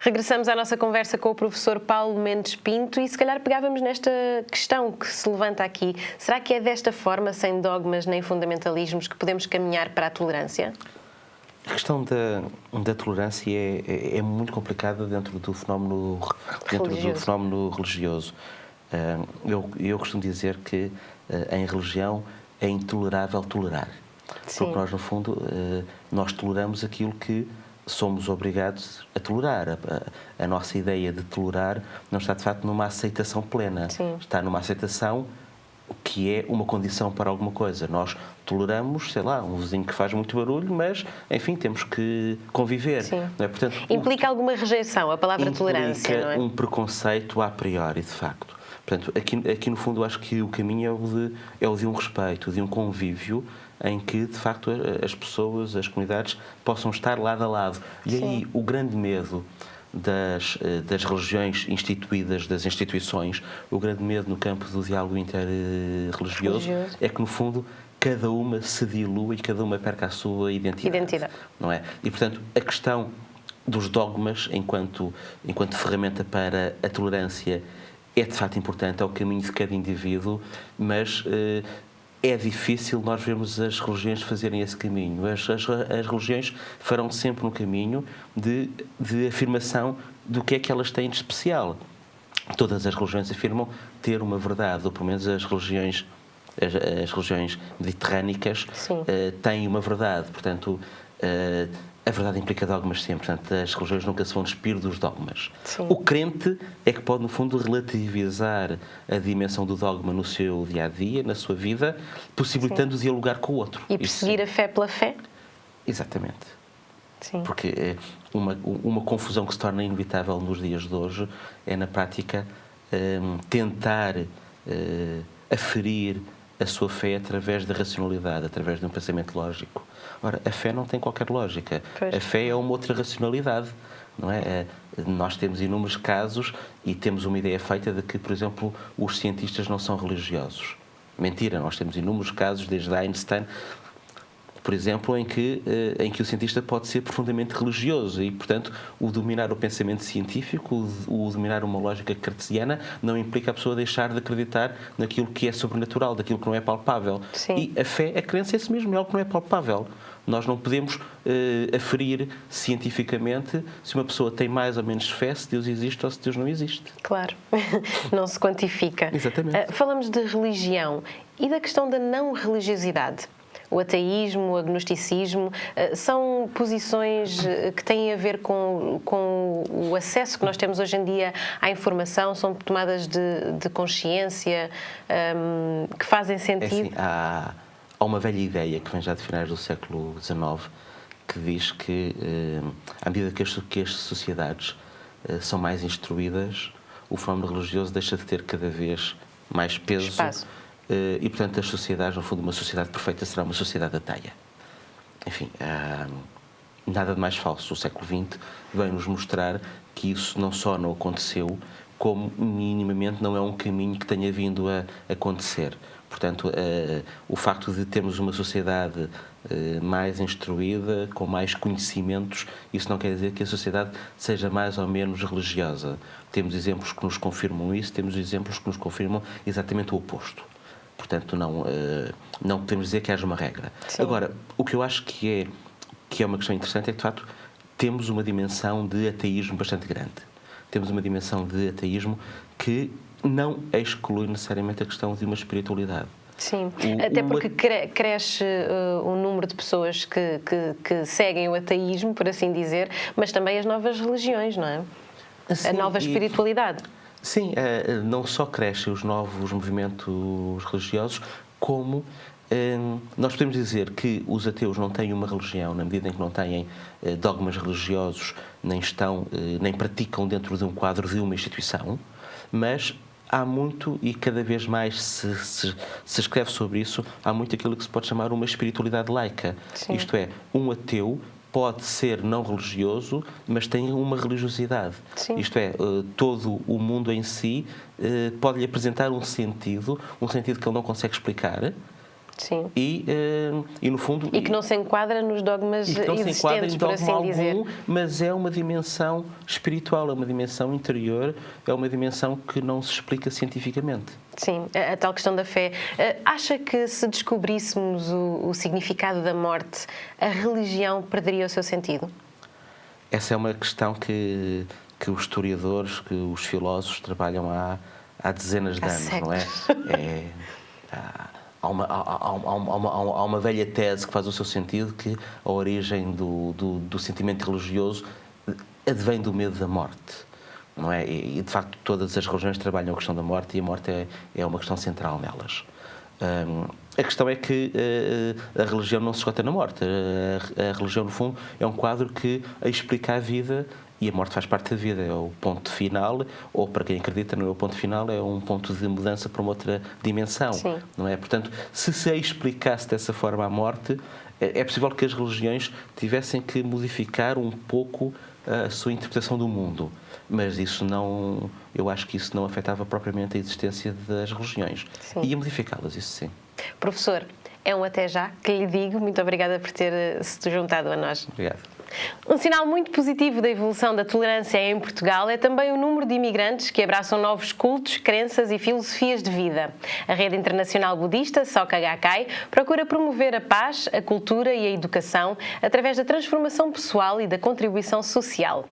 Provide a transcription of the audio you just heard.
Regressamos à nossa conversa com o professor Paulo Mendes Pinto e se calhar pegávamos nesta questão que se levanta aqui. Será que é desta forma, sem dogmas nem fundamentalismos, que podemos caminhar para a tolerância? A questão da tolerância é muito complicada dentro do fenómeno religioso. Eu costumo dizer que em religião é intolerável tolerar. Sim. Porque nós, no fundo, nós toleramos aquilo que somos obrigados a tolerar. A nossa ideia de tolerar não está, de facto, numa aceitação plena. Sim. Está numa aceitação que é uma condição para alguma coisa. Nós toleramos, sei lá, um vizinho que faz muito barulho, mas, enfim, temos que conviver. Sim. Não é? Portanto, implica alguma rejeição, a palavra tolerância, não é? Um preconceito a priori, de facto. Portanto, aqui no fundo, eu acho que o caminho é o de um respeito, de um convívio, em que, de facto, as pessoas, as comunidades, possam estar lado a lado. E Sim. aí, o grande medo das religiões instituídas, das instituições, o grande medo no campo do diálogo interreligioso é que, no fundo, cada uma se dilua e cada uma perca a sua identidade. Não é? E, portanto, a questão dos dogmas enquanto ferramenta para a tolerância é, de facto, importante, é o caminho de cada indivíduo, mas é difícil nós vermos as religiões fazerem esse caminho. As religiões farão sempre um caminho de afirmação do que é que elas têm de especial. Todas as religiões afirmam ter uma verdade, ou pelo menos as religiões mediterrânicas têm uma verdade. Portanto, a verdade implica dogmas sempre. Portanto, as religiões nunca se vão despir dos dogmas. Sim. O crente é que pode, no fundo, relativizar a dimensão do dogma no seu dia-a-dia, na sua vida, possibilitando dialogar com o outro. E perseguir a fé pela fé? Exatamente. Sim. Porque uma confusão que se torna inevitável nos dias de hoje é, na prática, tentar aferir a sua fé através da racionalidade, através de um pensamento lógico. Ora, a fé não tem qualquer lógica. Pois. A fé é uma outra racionalidade, não é? Nós temos inúmeros casos e temos uma ideia feita de que, por exemplo, os cientistas não são religiosos. Mentira, nós temos inúmeros casos, desde Einstein, por exemplo, em que o cientista pode ser profundamente religioso e, portanto, o dominar o pensamento científico, o dominar uma lógica cartesiana, não implica a pessoa deixar de acreditar naquilo que é sobrenatural, daquilo que não é palpável. Sim. E a fé, a crença é isso mesmo, é algo que não é palpável. Nós não podemos aferir cientificamente se uma pessoa tem mais ou menos fé, se Deus existe ou se Deus não existe. Claro, não se quantifica. Exatamente. Falamos de religião e da questão da não religiosidade. O ateísmo, o agnosticismo, são posições que têm a ver com o acesso que nós temos hoje em dia à informação, são tomadas de consciência que fazem sentido? É assim, há uma velha ideia que vem já de finais do século XIX que diz que, à medida que as sociedades são mais instruídas, o fenómeno religioso deixa de ter cada vez mais peso. Espaço. E, portanto, as sociedades, no fundo, uma sociedade perfeita será uma sociedade ateia. Enfim, nada de mais falso. O século XX vem-nos mostrar que isso não só não aconteceu, como minimamente não é um caminho que tenha vindo a acontecer. Portanto, o facto de termos uma sociedade mais instruída, com mais conhecimentos, isso não quer dizer que a sociedade seja mais ou menos religiosa. Temos exemplos que nos confirmam isso, temos exemplos que nos confirmam exatamente o oposto. Portanto, não podemos dizer que haja uma regra. Sim. Agora, o que eu acho que é uma questão interessante é que, de facto, temos uma dimensão de ateísmo bastante grande. Temos uma dimensão de ateísmo que não exclui necessariamente a questão de uma espiritualidade. Sim, até porque cresce o número de pessoas que seguem o ateísmo, por assim dizer, mas também as novas religiões, não é? Assim, a nova espiritualidade. Sim, não só crescem os novos movimentos religiosos, como nós podemos dizer que os ateus não têm uma religião, na medida em que não têm dogmas religiosos, nem praticam dentro de um quadro de uma instituição, mas há muito, e cada vez mais se escreve sobre isso, há muito aquilo que se pode chamar uma espiritualidade laica. Sim. Isto é, um ateu pode ser não religioso, mas tem uma religiosidade. Sim. Isto é, todo o mundo em si pode-lhe apresentar um sentido que ele não consegue explicar, Sim. E no fundo... E que não se enquadra nos dogmas existentes, por assim dizer. Mas é uma dimensão espiritual, é uma dimensão interior, é uma dimensão que não se explica cientificamente. Sim, a tal questão da fé. Acha que se descobríssemos o significado da morte, a religião perderia o seu sentido? Essa é uma questão que os historiadores, que os filósofos trabalham há dezenas de anos, não é? Há uma velha tese que faz o seu sentido, que a origem do sentimento religioso advém do medo da morte. Não é? E, de facto, todas as religiões trabalham a questão da morte e a morte é uma questão central nelas. A questão é que a religião não se esgota na morte. A religião, no fundo, é um quadro que explica a vida e a morte faz parte da vida. É o ponto final, ou para quem acredita não é o ponto final, é um ponto de mudança para uma outra dimensão. Sim. Não é? Portanto, se a explicasse dessa forma a morte, é possível que as religiões tivessem que modificar um pouco a sua interpretação do mundo. Mas isso não, eu acho que isso não afetava propriamente a existência das religiões. Sim. Ia modificá-las, isso sim. Professor, é um até já que lhe digo. Muito obrigada por ter se juntado a nós. Obrigado. Um sinal muito positivo da evolução da tolerância em Portugal é também o número de imigrantes que abraçam novos cultos, crenças e filosofias de vida. A Rede Internacional Budista, Soka Gakkai, procura promover a paz, a cultura e a educação através da transformação pessoal e da contribuição social.